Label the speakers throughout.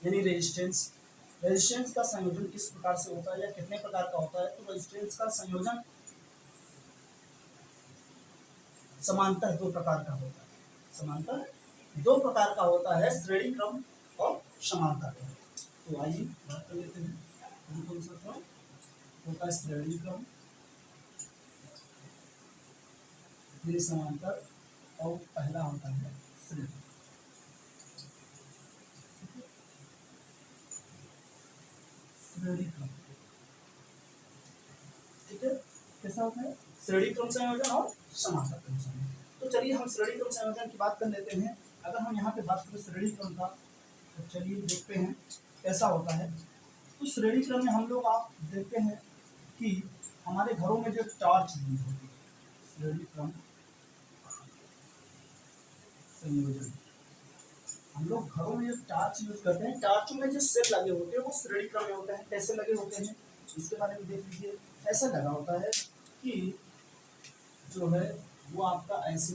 Speaker 1: यानी resistance. Resistance का संयोजन किस प्रकार से होता है या कितने प्रकार का होता है? तो रेजिस्टेंस का संयोजन समांतर दो प्रकार का होता है। समांतर दो प्रकार का होता है, श्रेणी क्रम और समांतर क्रम। तो आइए बात कर लेते हैं कौन सा क्रम होता है, श्रेणी क्रम, फिर समांतर और पहला होता है श्रेणी। श्रेणी क्रम, ठीक है, कैसा होता है? श्रेणी क्रम संयोजन और समांतर क्रम संयोजन। तो चलिए हम श्रेणी क्रम संयोजन की बात कर लेते हैं। अगर हम यहाँ पे बात करें श्रेणी क्रम का, तो चलिए देखते हैं कैसा होता है। तो श्रेणी क्रम में हम लोग आप देखते हैं कि हमारे घरों में जो टॉर्च यूज होती है, श्रेणी क्रम संयोजन, हम लोग घरों में जो टॉर्च यूज करते हैं, टॉर्चों में जो सेल लगे होते हैं वो श्रेणी क्रम में होते हैं। कैसे लगे होते हैं इसके बारे में देख लीजिए। ऐसा लगा होता है कि जो है वो आपका ऐसे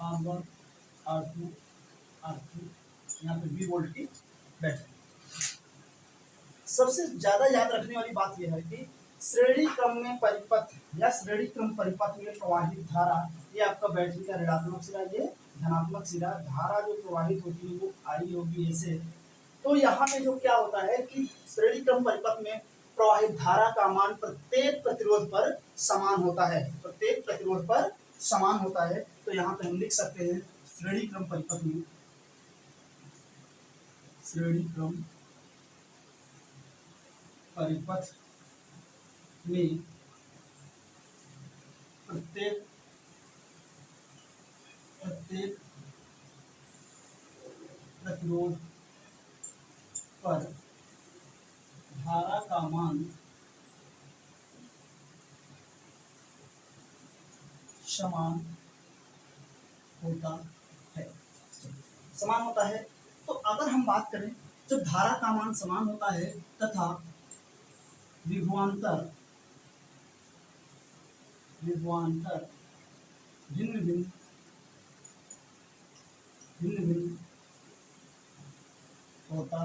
Speaker 1: R1 R2 R3 यहाँ पे V वोल्ट की बैटरी। सबसे ज्यादा याद रखने वाली बात यह है कि श्रेणी क्रम में परिपथ या श्रेणी क्रम परिपथ में प्रवाहित धारा, ये आपका बैटरी का ऋणात्मक सिरा, ये धनात्मक सिरा, धारा जो प्रवाहित होती है वो आई होगी ऐसे। तो यहाँ पे जो क्या होता है कि श्रेणी क्रम परिपथ में प्रवाहित धारा का मान प्रत्येक प्रतिरोध पर समान होता है, प्रत्येक प्रतिरोध पर समान होता है। तो यहाँ पे हम लिख सकते हैं श्रेणी क्रम परिपथ में, श्रेणी क्रम परिपथ में प्रत्येक प्रतिरोध पर धारा का मान समान होता है, समान होता है। तो अगर हम बात करें जब धारा का मान समान होता है तथा विभवांतर भिन्न भिन्न होता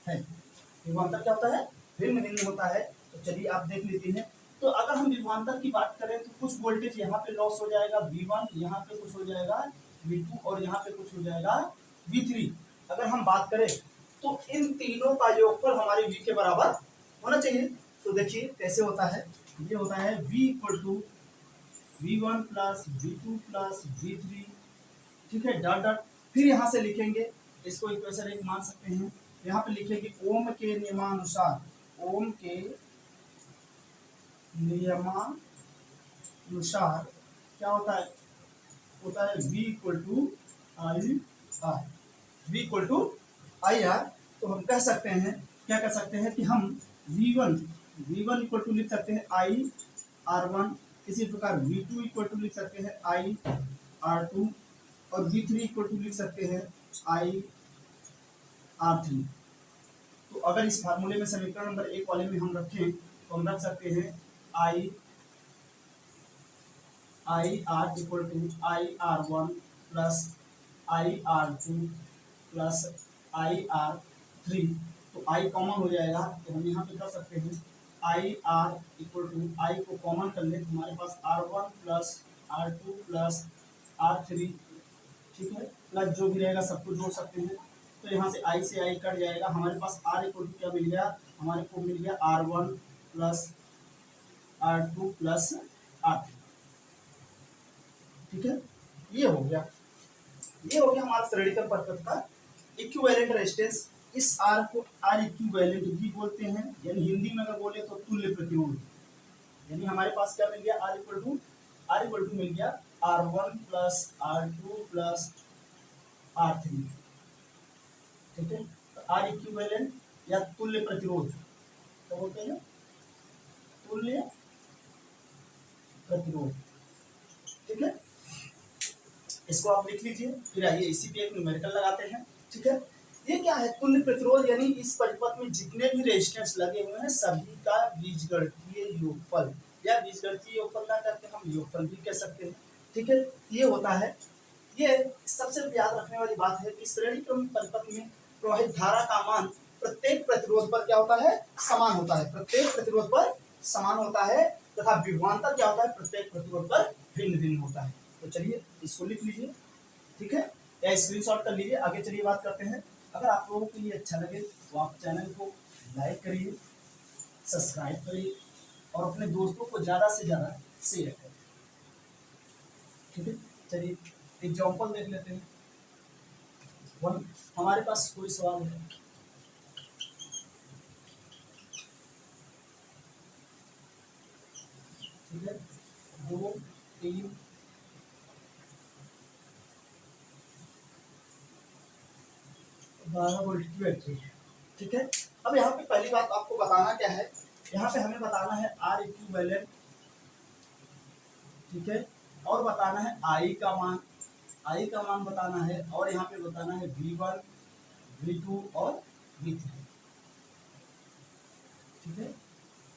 Speaker 1: है, विभवांतर क्या होता है? भिन्न भिन्न होता है। तो चलिए आप देख लेते हैं। तो अगर हम विभवांतर की बात करें तो कुछ वोल्टेज यहाँ पे लॉस हो जाएगा V1, यहाँ पे कुछ हो जाएगा V2 और यहाँ पे कुछ हो जाएगा V3। अगर हम बात करें तो इन तीनों का योगफल हमारे V के बराबर होना चाहिए। तो देखिए कैसे होता है, ये होता है V equal to V1 plus V2 plus V3, ठीक है, डॉट डॉट। फिर यहाँ से लिखेंगे, इसको इक्वेशन एक मान सकते हैं। यहाँ पे लिखेंगे ओम के नियमानुसार, ओम के नियमानुसार क्या होता है? होता है V equal to I R, V equal to I R. तो हम कह सकते हैं, क्या कह सकते हैं कि हम V1 इक्वल टू लिख सकते हैं आई R1, इसी प्रकार V2 इक्वल टू लिख सकते हैं आई R2 और V3 इक्वल टू लिख सकते हैं आई R3। तो अगर इस फार्मूले में समीकरण नंबर 1 वाले में हम रखें तो हम रख सकते हैं I R equal to I R1 plus I R2 plus I R3। तो आई कॉमन हो जाएगा तो हम यहाँ पे कर सकते हैं आई आर इक्वल टू, आई को कॉमन कर ले तो हमारे पास R1 plus R2 plus R3, ठीक है, प्लस जो भी रहेगा सबको जोड़ सकते हैं। तो यहाँ से आई कट जाएगा, हमारे पास R इक्वल टू क्या मिल गया? हमारे को मिल गया R1 plus R2 plus R3, ठीक है। ये हो गया हमारा श्रेणी क्रम परिपथ का इक्विवेलेंट रेजिस्टेंस। इस R को R इक्विवेलेंट भी बोलते हैं, यानी हिंदी में अगर बोले तो तुल्य प्रतिरोध। यानी हमारे पास क्या मिल गया? R इक्वल टू मिल गया R1 plus R2 plus R3, ठीक है। तो R इक्विवेलेंट या तुल्य प्रतिरोध तो बोलते हैं, तुल्य प्रतिरोध, ठीक है। इसको आप लिख लीजिए। फिर आइए इसी पे एक न्यूमेरिकल लगाते हैं, ठीक है। ये क्या है? तुल्य प्रतिरोध, यानी इस परिपथ में जितने भी रेजिस्टेंस लगे हुए हैं सभी का बीजगणितीय योगफल या बीजगणितीय योगफल ना करके हम योगफल भी कह सकते हैं। ठीक है, ये होता है। ये सबसे याद रखने वाली बात है कि श्रेणी क्रम परिपथ में प्रवाहित धारा का मान प्रत्येक प्रतिरोध पर क्या होता है, समान होता है। प्रत्येक प्रतिरोध पर समान होता है तथा विभवांतर क्या होता है, प्रत्येक प्रतिरोध पर भिन्न भिन्न होता है। तो चलिए इसको लिख लीजिए, ठीक है, या स्क्रीनशॉट कर लीजिए। आगे चलिए बात करते हैं। अगर आप लोगों को ये अच्छा लगे तो आप चैनल को लाइक करिए, सब्सक्राइब करिए और अपने दोस्तों को ज़्यादा से ज़्यादा शेयर करें। ठीक है, चलिए एग्जाम्पल देख लेते हैं। वन, हमारे पास कोई सवाल है? ठीक है, 2, 3, बारह वोल्ट की बैटरी है। ठीक है, अब यहाँ पे पहली बात आपको बताना क्या है, यहाँ पे हमें बताना है आर इक्विवेलेंट। ठीक है, और बताना है आई का मान, आई का मान बताना है, और यहाँ पे बताना है V1, V2 और V3। ठीक है,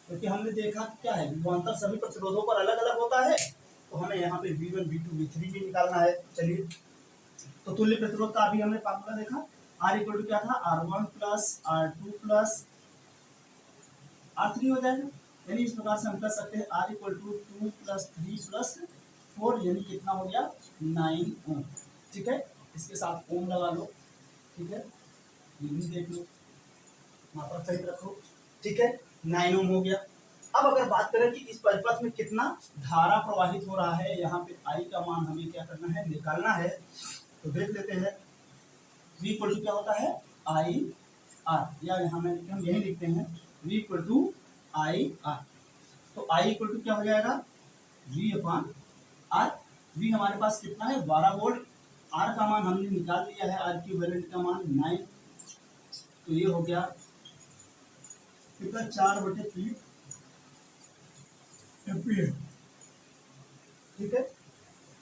Speaker 1: क्योंकि हमने देखा क्या है, विभवांतर सभी प्रतिरोधों पर अलग अलग होता है, तो हमें यहाँ पे V1, V2, V3 भी निकालना है। चलिए, तो तुल्य प्रतिरोध का अभी हमने फार्मूला देखा, R इक्वल टू क्या था, R1 plus R2 plus R3 हो जाएगा। यानी इस प्रकार से हम कर सकते हैं R equal to 2 plus 3 plus 4, यानी कितना हो गया, 9 ओम। ठीक है, इसके साथ ओम लगा लो। ठीक है, ये भी देख लो, मात्रा सही रखो। ठीक है, 9 ओम हो गया। अब अगर बात करें कि इस परिपथ में कितना धारा प्रवाहित हो रहा है, यहाँ पे आई का मान हमें क्या करना है, निकालना है। तो देख लेते हैं, V इक्वल टू क्या होता है, आई आर, या हम यही लिखते हैं V equal to I R. तो I इक्वल टू क्या हो जाएगा, V अपॉन आर। V हमारे पास कितना है, 12 वोल्ट। R का मान हमने निकाल लिया है, R इक्विवेलेंट का मान 9। तो ये हो गया कितना, 4/3 एम्पियर। ठीक है,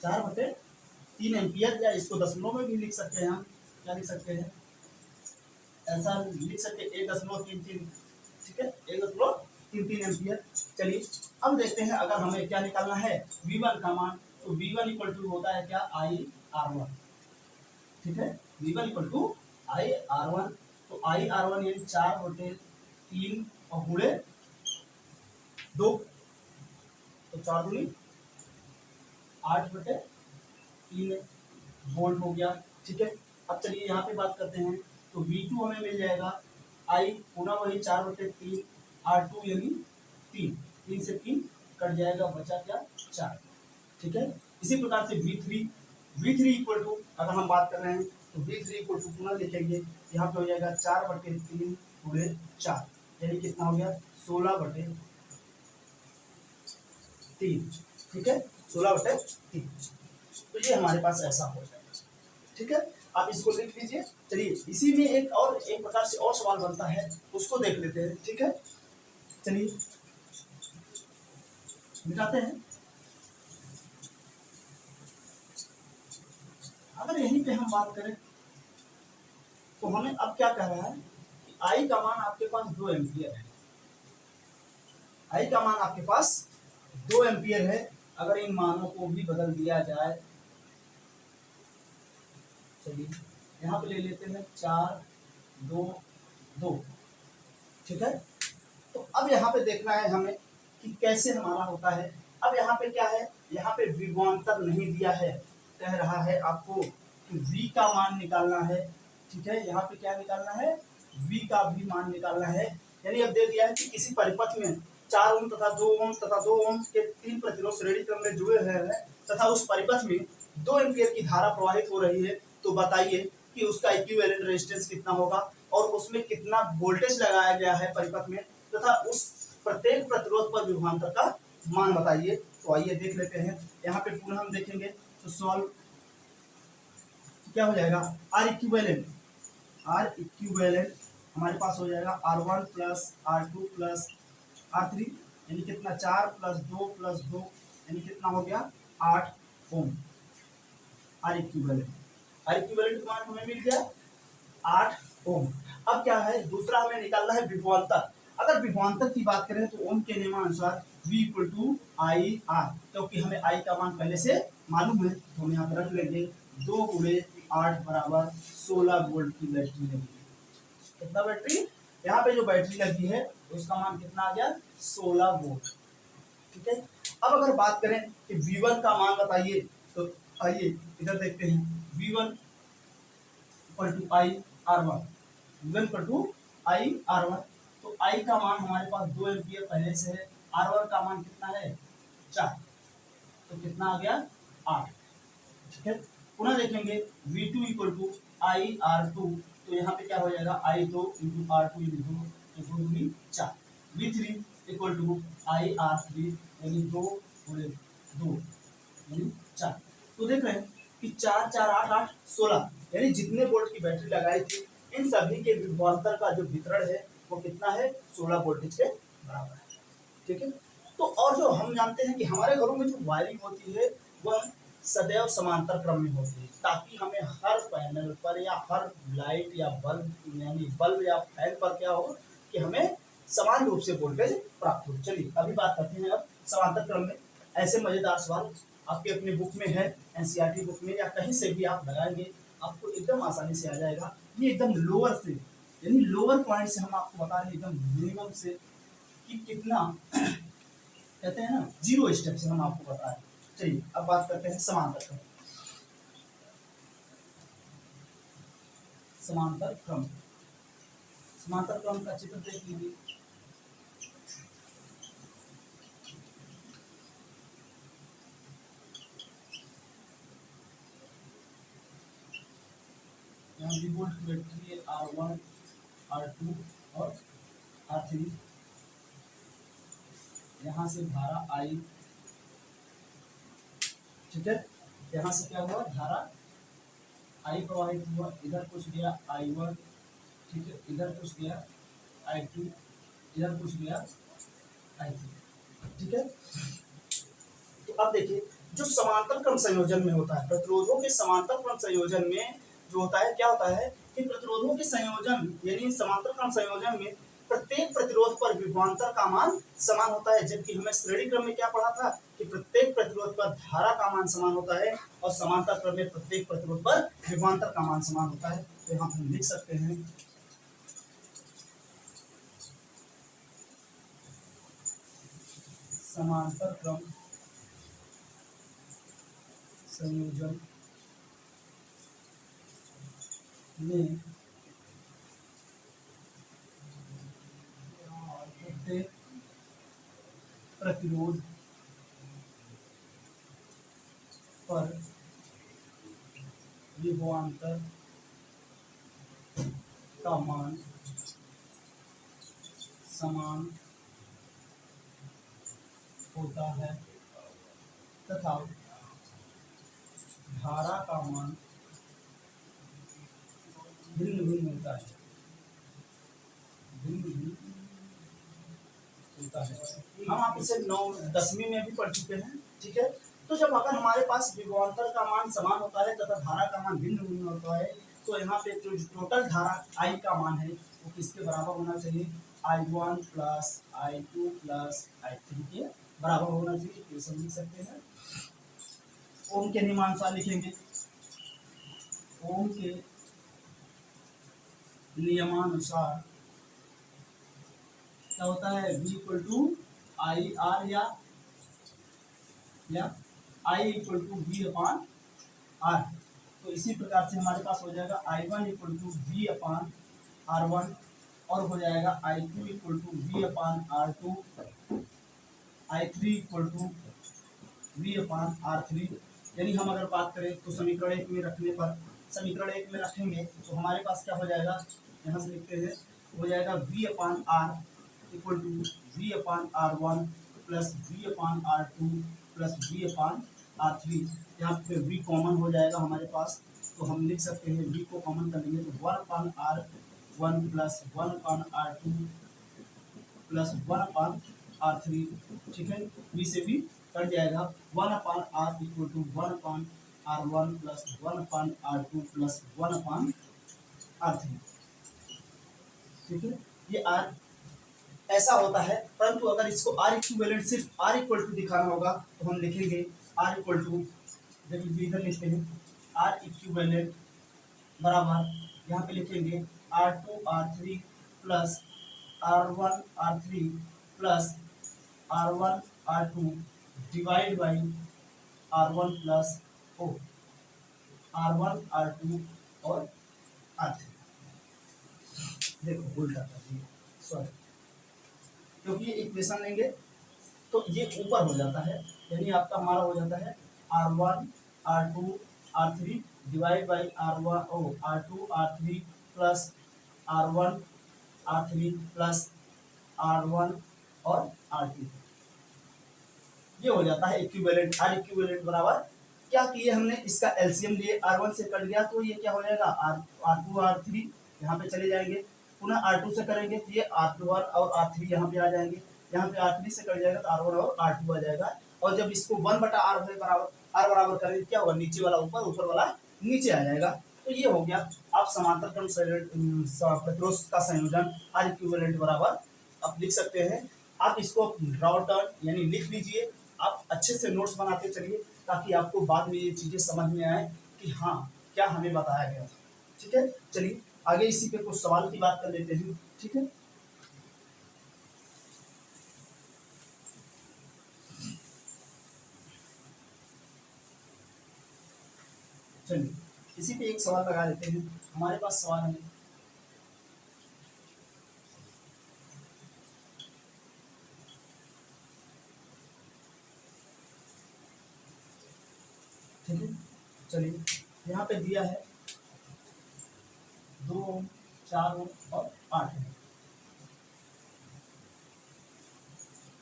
Speaker 1: 4/3 एम्पियर, या इसको दशमलव में भी लिख सकते हैं हम। क्या लिख सकते हैं, ऐसा लिख सकते हैं 1.33। ठीक है, 1.33 एम्पियर। चलिए अब देखते हैं, अगर हमें क्या निकालना है, V1 का मान, तो V1 इक्वल टू होता है क्या, IR1। ठीक है, V1 इक्वल टू IR1। तो IR1 यानी 4/3 और गुणे 2, तो 4 दूनी 8/3 वोल्ट हो गया। ठीक है, अब चलिए यहाँ पे बात करते हैं। तो V2 हमें मिल जाएगा, I पुनः वही 4/3, R2 यानी 3, 3 से 3 कट जाएगा, बचा क्या, 4। ठीक है, इसी प्रकार से V3 इक्वल टू, अगर हम बात कर रहे हैं तो V3 इक्वल टू पुनः लिखेंगे, यहाँ पे हो जाएगा 4/3 गुणे 4, यानी कितना हो गया, 16/3। ठीक है, 16/3। तो ये हमारे पास ऐसा हो जाएगा। ठीक है, आप इसको लिख लीजिए। चलिए, इसी में एक प्रकार से और सवाल बनता है, उसको देख लेते हैं। ठीक है, चलिए मिटाते हैं। अगर यहीं पे हम बात करें तो हमें अब क्या कह रहा है कि आई का मान आपके पास 2 एम्पियर है। आई का मान आपके पास 2 एम्पियर है। अगर इन मानों को भी बदल दिया जाए, चलिए यहाँ पे ले लेते हैं 4, 2, 2। ठीक है, तो अब यहाँ पे देखना है हमें कि कैसे हमारा होता है। अब यहाँ पे क्या है, यहाँ पे विभवांतर नहीं दिया है, कह रहा है आपको कि V का मान निकालना है। ठीक है, यहाँ पे क्या निकालना है, V का भी मान निकालना है। यानी अब दे दिया है कि किसी परिपथ में 4 ओम तथा 2 ओम तथा 2 ओम के 3 प्रतिरोध श्रेणी क्रम में जुड़े हुए हैं तथा उस परिपथ में 2 एम्पियर की धारा प्रवाहित हो रही है। तो बताइए कि उसका इक्विवेलेंट रेजिस्टेंस कितना होगा और उसमें कितना वोल्टेज लगाया गया है परिपथ में, तथा उस प्रत्येक प्रतिरोध पर विभवांतर का मान बताइए। तो आइए देख लेते हैं। यहाँ पे पुनः हम देखेंगे तो सॉल्व क्या हो जाएगा, आर इक्विवेलेंट हमारे पास हो जाएगा R1 plus R2 plus R3, यानी कितना, 4 प्लस 2 प्लस 2, यानी कितना हो गया, 8 ओम। आर इक्विवेलेंट का मान हमें मिल गया 8 ओम। अब क्या है, दूसरा हमें निकालना है विभवांतर। अगर विभवांतर की बात करें तो ओम के नियमानुसार V equal to I R, क्योंकि हमें I का मान पहले से मालूम है तो हम यहाँ पर रख लेंगे 2 गुणे 8 बराबर 16 वोल्ट की बैटरी लगी है। कितना बैटरी यहाँ पे जो बैटरी लगी है उसका मान कितना आ गया 16 वोल्ट। ठीक है, अब अगर बात करें कि V1 का मान बताइए तो आइए इधर देखते हैं। V1 equal to I R one, V1 equal to I R one, तो I का मान हमारे पास 2 एम्पियर पहले से है, R1 का मान कितना है 4, तो कितना आ गया 8। ठीक है, पुनः देखेंगे V2 equal to I R two, तो यहाँ पे क्या हो जाएगा I2 into are two into 2, तो 2 दूनी 4। V3 equal to I R three, यानी 2 गुणे 2 यानी 4। तो देख रहे हैं कि 4 4 8 8 16, यानी जितने वोल्ट की बैटरी लगाई थी इन सभी के विभवांतर का जो वितरण है वो कितना है 16 वोल्टेज के बराबर है। ठीक है, तो और जो हम जानते हैं कि हमारे घरों में जो वायरिंग होती है वह सदैव समांतर क्रम में होती है, ताकि हमें हर पैनल पर या हर लाइट या बल्ब यानी बल्ब या फैन पर क्या हो कि हमें समान रूप से वोल्टेज प्राप्त हो। चलिए अभी बात करते हैं अब समांतर क्रम में। ऐसे मजेदार सवाल आपके अपने बुक में है, एनसीईआरटी बुक में या कहीं से भी आप लगाएंगे आपको एकदम आसानी से आ जाएगा। ये एकदम लोअर से यानी लोअर पॉइंट से हम आपको बता रहे हैं, एकदम मिनिमम से कि कितना कहते हैं ना जीरो स्टेप से हम आपको बता रहे हैं। चलिए अब बात करते हैं समांतर क्रम। समांतर क्रम, समांतर क्रम का चित्र देख लीजिए। यहाँ वोल्ट की बैटरी है R1 R2 और R3, यहाँ से धारा I, ठीक है, यहाँ से क्या हुआ धारा I प्रवाहित हुआ, इधर कुछ गया I1, ठीक है, इधर कुछ गया I2, इधर कुछ गया I3। ठीक है, तो अब देखिए जो समांतर क्रम संयोजन में होता है, प्रतिरोधों के समांतर क्रम संयोजन में जो होता है क्या होता है कि प्रतिरोधों के संयोजन यानी समांतर क्रम संयोजन में प्रत्येक प्रतिरोध पर विभवांतर का मान समान होता है, जबकि हमें श्रेणी क्रम में क्या पढ़ा था कि प्रत्येक प्रतिरोध पर धारा का मान समान होता है और समांतर क्रम में प्रत्येक प्रतिरोध पर विभवांतर का मान समान होता है। तो यहाँ हम लिख सकते हैं समांतर क्रम संयोजन में प्रत्येक प्रतिरोध पर विभवांतर का मान समान होता है तथा धारा का मान भिन्न भिन्न होता है, भिन्न भिन्न होता है। हम आप इसे 9वीं में भी पढ़ चुके हैं। ठीक है, तो जब अगर हमारे पास विभवांतर का मान समान होता है तथा धारा का मान भिन्न भिन्न होता है तो यहाँ पे जो टोटल धारा I का मान है वो किसके बराबर होना चाहिए I1 plus I2 plus I3 के बराबर होना चाहिए। तो समझ सकते हैं ओम के नियमानुसार लिखेंगे, ओम के नियमानुसार क्या होता है V equal to I R या I equal to V upon R. तो इसी प्रकार से हमारे पास हो जाएगा I1 equal to V upon R1 और हो जाएगा I2 equal to V upon R2, I3 equal to V upon R3। यानी हम अगर बात करें तो समीकरण 1 में रखने पर, समीकरण 1 में रखेंगे तो हमारे पास क्या हो जाएगा, यहाँ से लिखते हैं हो जाएगा V upon R equal to V upon R1 plus V upon R2 plus V upon R3। यहाँ पे V कॉमन हो जाएगा हमारे पास, तो हम लिख सकते हैं V को कॉमन कर लेंगे तो 1 upon R1 plus 1 upon R2 plus 1 upon R3। ठीक है, V से भी कट जाएगा, 1 upon R equal to 1 upon R1 plus 1 upon R2 plus 1 upon R3। ठीक है, ये R ऐसा होता है। परंतु अगर इसको आर इक्विवेलेंट सिर्फ आर इक्वल टू दिखाना होगा तो हम लिखेंगे आर इक्वल टू, देखिए इधर लिखते हैं आर इक्विवेलेंट बराबर, यहाँ पे लिखेंगे R2 R3 plus R1 R3 plus R1 R2 divide by R1 plus ओ R1 R2 और R3। देखो उल्टा कर दिया, सॉरी, क्योंकि ये इक्वेशन लेंगे तो ये ऊपर हो जाता है, यानी आपका हमारा हो जाता है R1 R2 R3 divide by R2 R3 plus R1 R3 plus R1 और R2। ये हो जाता है इक्विवेलेंट। आर इक्विवेलेंट बराबर क्या किए हमने, इसका एलसीएम लिए, R1 से कट गया तो ये क्या हो जाएगा R2 R3 यहाँ पे चले जाएंगे, पुनः R2 से करेंगे तो ये R1 और R3 यहाँ पे आ जाएंगे, यहाँ पे R3 से कट जाएगा तो R1 और R2 आ जाएगा। और जब इसको 1/R बराबर करेंगे क्या होगा, नीचे वाला ऊपर, ऊपर वाला नीचे आ जाएगा। तो ये हो गया आप समांतर क्रम प्रतिरोध का संयोजन आर इक्विवेलेंट बराबर आप लिख सकते हैं। आप इसको ड्रॉ टर्न यानी लिख लीजिए, आप अच्छे से नोट्स बनाते चलिए ताकि आपको बाद में ये चीजें समझ में आए कि हाँ क्या हमें बताया गया था। ठीक है, चलिए आगे इसी पे कुछ सवाल की बात कर लेते हैं। ठीक है, चलिए इसी पे एक सवाल लगा लेते हैं, हमारे पास सवाल है। ठीक है, चलिए यहाँ पे दिया है 2 ओम 4 ओम और 8 ओम।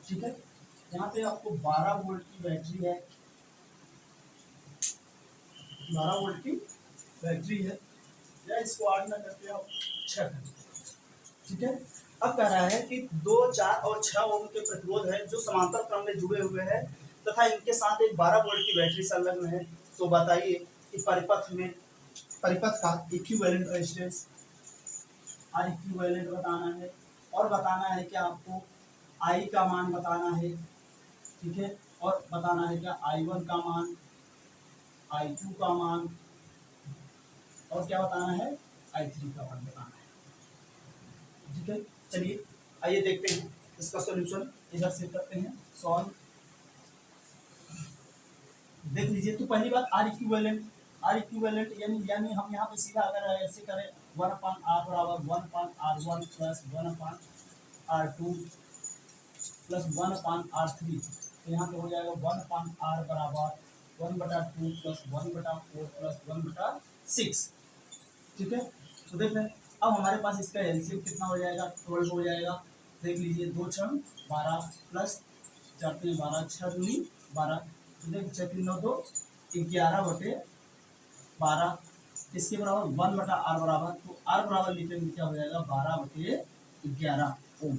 Speaker 1: ठीक है, यहाँ पे आपको 12 वोल्ट की बैटरी है, 12 वोल्ट की बैटरी है, या इसको 8 ना करके आप 6 करें। ठीक है, अब कह रहा है कि 2, 4 और 6 ओम के प्रतिरोध है जो समांतर क्रम में जुड़े हुए हैं तथा इनके साथ एक 12 वोल्ट की बैटरी संलग्न है। तो बताइए कि परिपथ का इक्विवेलेंट रेजिस्टेंस आर इक्विवेलेंट बताना है, और बताना है कि आपको आई का मान बताना है। ठीक है, और बताना है क्या I1 का मान, I2 का मान, और क्या बताना है I3 का मान बताना है। ठीक है, चलिए आइए देखते हैं इसका सॉल्यूशन, इधर से करते हैं सॉल्व। देख लीजिए, तो पहली बात आर इक्विवेलेंट यानी हम यहाँ पे सीधा अगर ऐसे करें 1/R बराबर 1/R1 plus 1/R2 plus 1/R3, तो यहाँ पे हो जाएगा 1/R बराबर 1/2 प्लस 1/4 प्लस 1/6। ठीक है, तो देख रहे हैं अब हमारे पास इसका एलसीएम कितना हो जाएगा, 12 हो जाएगा। देख लीजिए 2 6 12 प्लस 4 3 12 6 दूनी 12, तो देख 6 3 9 2 11/12 इसके बराबर 1/R बराबर, तो R बराबर लिखेंगे क्या हो जाएगा 12/11 ओम।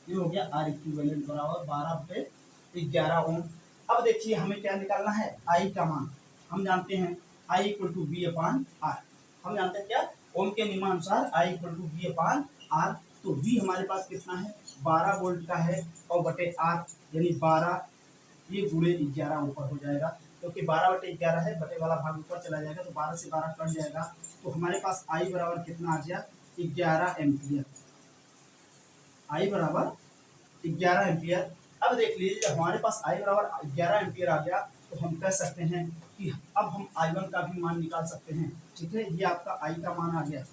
Speaker 1: ये हो गया आर इक्विवेलेंट बराबर 12/11 ओम। अब देखिए हमें क्या निकालना है, आई का मान। हम जानते हैं I equal to B upon R, हम जानते हैं क्या ओम के नियमानुसार I equal to B upon R. तो बी हमारे पास कितना है 12 वोल्ट का है, और बटे आर यानी 12 ये गुणे 11 ऊपर हो जाएगा, क्योंकि 12/11 है, बटे वाला भाग ऊपर चला जाएगा तो 12 से 12 कट जाएगा। तो हमारे पास आई बराबर कितना आ गया 11 एम्पियर, आई बराबर 11 एम्पियर। अब देख लीजिए जब हमारे पास आई बराबर 11 एम्पियर आ गया तो हम कह सकते हैं कि अब हम I1 का भी मान निकाल सकते हैं। ठीक है, ये आपका आई का मान आ गया,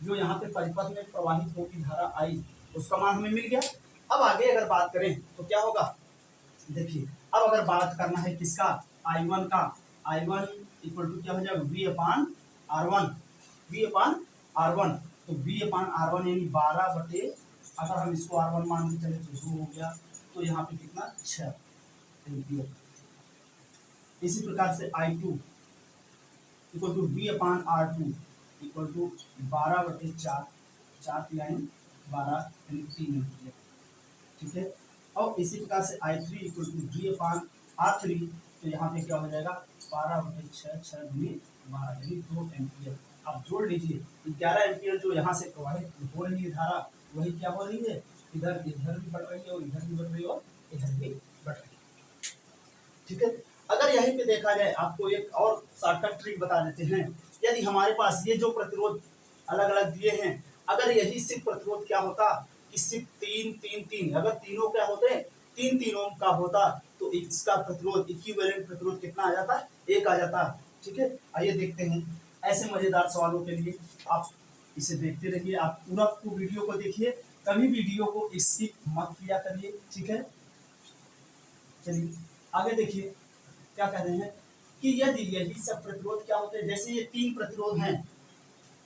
Speaker 1: जो यहाँ पे परिपथ में प्रवाहित होगी धारा आई, उसका मान हमें मिल गया। अब आगे अगर बात करें तो क्या होगा, देखिए अब अगर बात करना है किसका I1 का, I1 इक्वल टू क्या हो जाएगा V upon R1, V upon R1, तो V अपान R1 यानी 12 बटे, अगर हम इसको R1 मान के चले तो 2 हो गया, तो यहाँ पे कितना 6 एम्पियर। इसी प्रकार से I2 equal to V upon R2 equal to 12/4, 4 यानी 12 यानी 3 एम्पियर। ठीक है, और इसी प्रकार से I3 equal to V upon R3, तो यहाँ पे क्या हो जाएगा 12/6, 6 दूनी 12 यानी 2 एम्पियर। आप जोड़ लीजिए 11 एम्पियर जो यहाँ से प्रवाहित हो रही है धारा, वही क्या हो रही है, इधर इधर भी बढ़ रही है और इधर भी बढ़ रही है और इधर भी बढ़ रही है। ठीक है, अगर यहीं पे देखा जाए, आपको एक और शॉर्टकट ट्रिक बता देते हैं। यदि हमारे पास ये जो प्रतिरोध अलग अलग दिए हैं, अगर यही सिर्फ प्रतिरोध क्या होता कि सिर्फ 3 3 3, अगर तीनों क्या होते 3 3 ओम का होता, तो इसका प्रतिरोध इक्विवेलेंट प्रतिरोध कितना आ जाता, 1 आ जाता। ठीक है, आइए देखते हैं। ऐसे मजेदार सवालों के लिए आप इसे देखते रहिए, आप पूरा वीडियो को देखिए, कभी वीडियो को स्किप मत किया करिए। ठीक है, चलिए आगे देखिए क्या कह रहे हैं कि यदि यही सब प्रतिरोध क्या होते हैं, जैसे ये 3 प्रतिरोध हैं,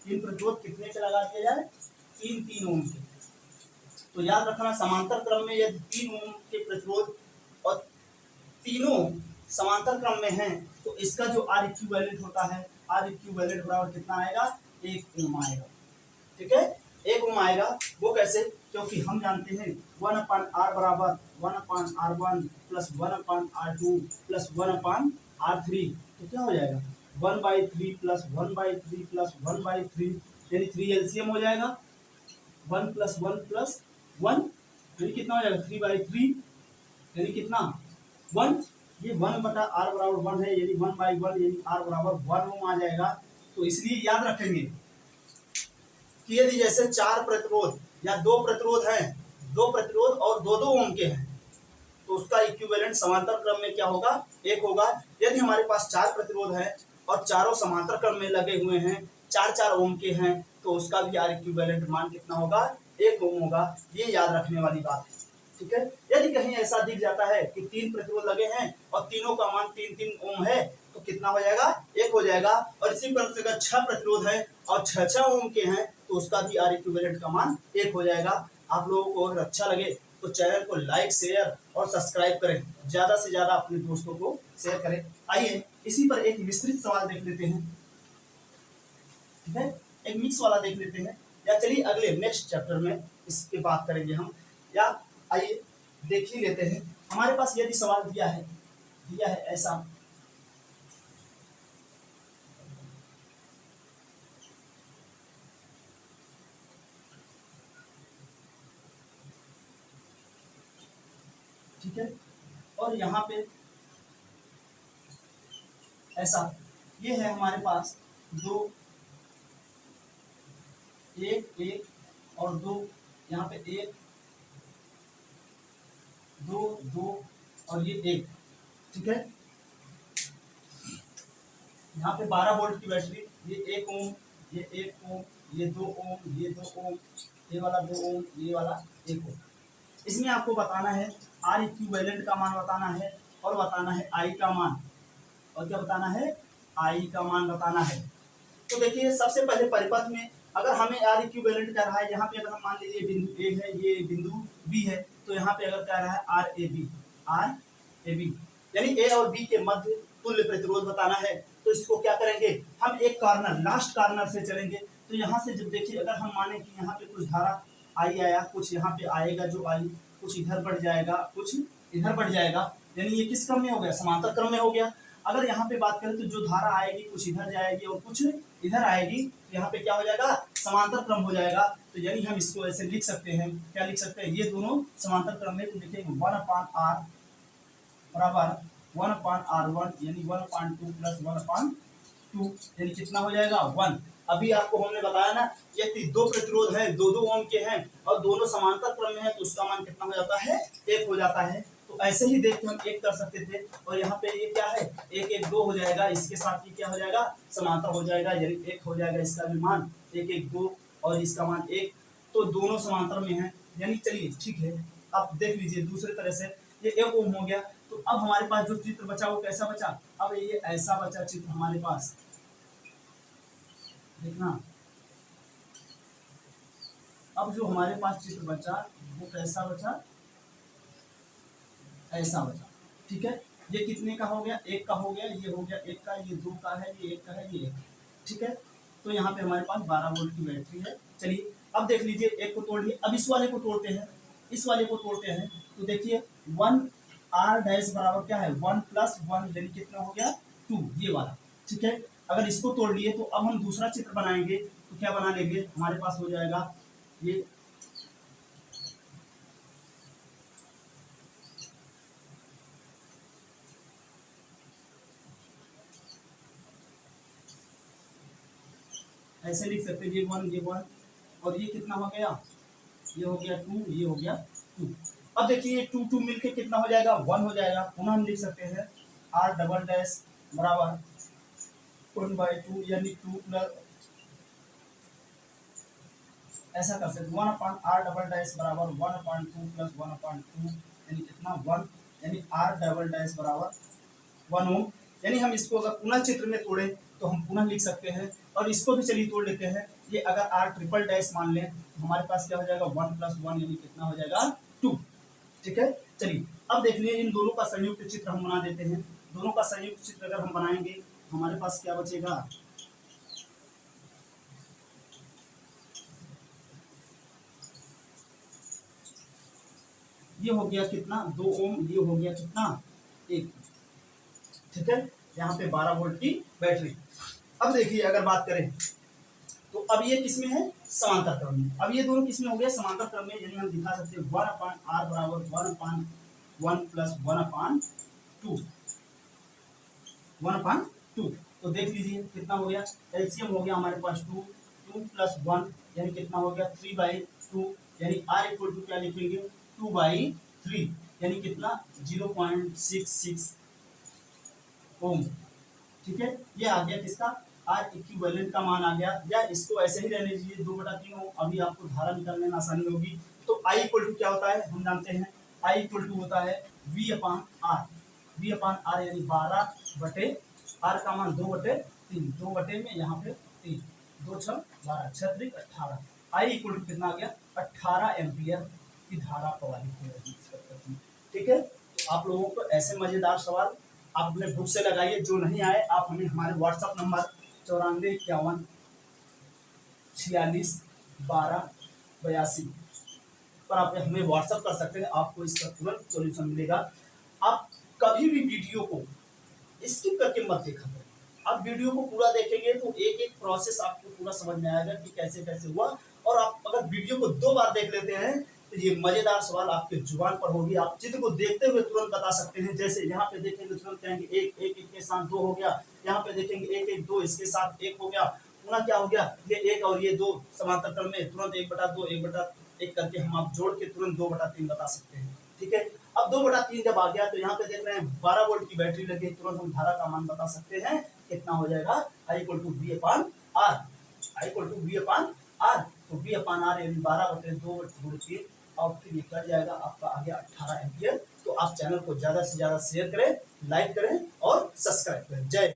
Speaker 1: 3 प्रतिरोध कितने के लगा दिया जाए, 3 3 ओम के। तो याद रखना, समांतर क्रम में यदि 3 ओम के प्रतिरोध और तीनों समांतर क्रम में हैं, तो इसका जो आर इक्विवेलेंट होता है, आर इक्विवेलेंट बराबर कितना आएगा, 1 ओम आएगा। ठीक है, 1 ओम आएगा। वो कैसे, क्योंकि हम जानते हैं 1/r बराबर 1/r1 plus 1/r2 plus 1/r3, तो क्या हो जाएगा 1/3 प्लस 1/3 प्लस 1/3, यानी 3 एलसीएम हो जाएगा, 1 प्लस 1 प्लस 1, यानी कितना हो जाएगा 3/3, यानी कितना 1, ये 1/r बराबर 1 है, यानी 1/1, यानी r बराबर 1 ओम आ जाएगा। तो इसलिए याद रखेंगे कि यदि जैसे 4 प्रतिरोध या 2 प्रतिरोध हैं, 2 प्रतिरोध और 2 ओम के हैं, तो उसका इक्विवेलेंट समांतर क्रम में क्या होगा, 1 होगा। यदि हमारे पास 4 प्रतिरोध है और चारों समांतर क्रम में लगे हुए हैं, 4 4 ओम के हैं, तो उसका भी आर इक्विवेलेंट मान कितना होगा, 1 ओम होगा। ये याद रखने वाली बात है। ठीक है, यदि कहीं ऐसा दिख जाता है कि 3 प्रतिरोध लगे हैं और तीनों का मान 3 3 ओम है, तो कितना हो जाएगा, 1 हो जाएगा। और इसी प्रकार से अगर 6 प्रतिरोध है और 6 6 ओम के हैं, तो उसका भी आर इक्विवेलेंट का मान 1 हो जाएगा। आप लोगों को अगर अच्छा लगे तो चैनल को लाइक, शेयर और सब्सक्राइब करें, ज्यादा से ज्यादा अपने दोस्तों को शेयर करें। आइए इसी पर एक विस्तृत सवाल देख लेते हैं। ठीक है, एक मिक्स वाला देख लेते हैं, या चलिए अगले नेक्स्ट चैप्टर में इसके बात करेंगे हम, या आइए देख ही लेते हैं। हमारे पास यदि सवाल दिया है ऐसा, ठीक है, और यहाँ पे ऐसा, ये है हमारे पास 2 1 1 और 2, यहाँ पे 1 2 2 और ये 1। ठीक है, यहाँ पे 12 वोल्ट की बैटरी, ये 1 ओम, ये 1 ओम, ये 2 ओम, ये 2 ओम, ये वाला 2 ओम, ये वाला 1 ओम। इसमें आपको बताना है आर इक्विवेलेंट का मान बताना है, और बताना है आई का मान, और क्या बताना है, आई का मान बताना है। तो देखिए सबसे पहले परिपथ में अगर हमें आर इक्विवेलेंट कह रहा है, यहाँ पे अगर हम मान लीजिए बिंदु ए है, ये बिंदु बी है, तो यहाँ पे अगर कह रहा है आर ए बी, यानी ए और बी के मध्य तुल्य प्रतिरोध बताना है, तो इसको क्या करेंगे, हम एक कॉर्नर, लास्ट कॉर्नर से चलेंगे। तो यहाँ से जब देखिए, अगर हम माने कि यहाँ पे कुछ धारा आई आया, कुछ यहाँ पे आएगा, जो आई कुछ इधर बढ़ जाएगा, कुछ इधर बढ़ जाएगा, यानी ये किस क्रम में हो गया, समांतर क्रम में हो गया। अगर यहाँ पे बात करें तो जो धारा आएगी कुछ इधर जाएगी और कुछ इधर आएगी, तो यहाँ पे क्या हो जाएगा, समांतर क्रम हो जाएगा। तो यानी हम इसको ऐसे लिख सकते हैं, क्या लिख सकते हैं, ये दोनों समांतर क्रम में, तो देखिए 1/r बराबर 1/r1, यानी 1/2 प्लस 1/2, यानी कितना हो जाएगा 1। अभी आपको हमने बताया ना, ये 2 प्रतिरोध है, 2 2 ओम के हैं और दोनों समांतर क्रम में है, तो उसका मान कितना हो जाता है, 1 हो जाता है। तो ऐसे ही देख के हम 1 कर सकते थे, और यहाँ पे ये क्या है, 1 1 2 हो जाएगा, इसके साथ ये क्या हो जाएगा, समांतर हो जाएगा, यानी 1 हो जाएगा इसका भी मान, 1 1 2 और इसका मान 1, तो दोनों समांतर में है। यानी चलिए ठीक है, आप देख लीजिए दूसरे तरह से, ये 1 ओम हो गया। तो अब हमारे पास जो चित्र बचा वो कैसा बचा, अब ये ऐसा बचा चित्र हमारे पास, देखना, अब जो हमारे पास चित्र बचा वो कैसा बचा, ऐसा बचा। ठीक है, ये कितने का हो गया, 1 का हो गया, ये हो गया 1 का, ये 2 का है, ये 1 का है, ये 1। ठीक है, तो यहाँ पे हमारे पास 12 वोल्ट की बैटरी है। चलिए अब देख लीजिए, 1 को तोड़ लिए, अब इस वाले को तोड़ते हैं, इस वाले को तोड़ते हैं, तो देखिए 1r डैश बराबर क्या है, 1 प्लस 1, यानी कितना हो गया 2, ये वाला। ठीक है, अगर इसको तोड़ लिए तो अब हम दूसरा चित्र बनाएंगे, तो क्या बना लेंगे, हमारे पास हो जाएगा ये ऐसे लिख सकते हैं, ये वन और ये कितना हो गया, ये हो गया 2, ये हो गया 2। अब देखिए 2 2 मिलके कितना हो जाएगा, 1 हो जाएगा। पुनः हम लिख सकते हैं r डबल डैश बराबर 1/2 यानी 2 प्लस, ऐसा कर सकते 1 अपॉन r डबल डैश बराबर 1/2 प्लस 1/2 यानी कितना 1, यानी r डबल डैश बराबर 1 ओम। यानी हम इसको अगर पुनः चित्र में तोड़े तो हम पुनः लिख सकते हैं, और इसको भी चलिए तोड़ लेते हैं। ये अगर r ट्रिपल डैश मान लें तो हमारे पास क्या हो जाएगा 1 + 1 यानी कितना हो जाएगा 2। ठीक है, चलिए अब देख लीजिए इन दोनों का संयुक्त चित्र हम बना देते हैं। दोनों का संयुक्त चित्र अगर हम बनाएंगे हमारे पास क्या बचेगा, ये हो गया कितना 2 ओम, ये हो गया कितना 1। ठीक है, यहाँ पे 12 वोल्ट की बैटरी। अब देखिए अगर बात करें तो अब ये किसमें है, समांतर क्रम में। अब ये दोनों किसमें हो गया, समांतर क्रम में। यानी हम दिखा सकते हैं 1/r बराबर 1/1 प्लस 1/2, 1/2। तो देख लीजिए कितना हो गया, एलसीएम हो गया हमारे पास 2, 2 + 1 यानी कितना हो गया 3/2, यानी r इक्वल टू क्या लिखेंगे 2/3 यानी कितना 0.66 ओम। ठीक है, ये आ गया किसका, आर इक्विवेलेंट का मान आ गया। या इसको ऐसे ही रहने दीजिए 2/3 ओम, अभी आपको धारा निकालने में आसानी होगी। तो I इक्वल टू क्या होता है, हम जानते हैं I इक्वल टू होता है V/R, V/R यानी 12/r का मान 2/3, 2 में यहाँ पे 3, 2 × 6 = 12, 6 × 3 = 18। I इक्वल टू कितना आ गया 18 एम्पियर की धारा प्रवाहित हो रही है। ठीक है, तो आप लोगों को ऐसे मजेदार सवाल आप अपने बुक से लगाइए। जो नहीं आए आप हमें हमारे व्हाट्सएप नंबर 94 51 46 12 82 पर आप हमें व्हाट्सएप कर सकते हैं। आपको इसका तुरंत सॉल्यूशन मिलेगा। आप कभी भी वीडियो को स्किप करके मत देखा करें। आप वीडियो को पूरा देखेंगे तो एक एक प्रोसेस आपको पूरा समझ में आएगा कि कैसे कैसे हुआ। और आप अगर वीडियो को 2 बार देख लेते हैं तो ये मजेदार सवाल आपके जुबान पर होगी। आप चित्र को देखते हुए तुरंत बता सकते हैं। जैसे यहाँ पे देखेंगे तुरंत कहेंगे 1 1 के साथ 2 हो गया, यहाँ पे देखेंगे 1 1 2 इसके साथ 1 हो गया, पुनः क्या हो गया ये 1 और ये 2 समांतर क्रम में तुरंत 1/2 1/1 करके हम आप जोड़ के तुरंत 2/3 बता सकते हैं। ठीक है, अब 2/3 जब आ गया तो यहाँ पे देख रहे हैं 12 वोल्ट की बैटरी लगी, तुरंत हम धारा का मान बता सकते हैं कितना हो जाएगा I equal to V/R, I equal to V/R। तो V/R यानी 12/2/3 और फिर ये कट जाएगा आपका आ गया 18 एम्पियर। तो आप चैनल को ज्यादा से ज्यादा शेयर करें, लाइक करें और सब्सक्राइब करें। जय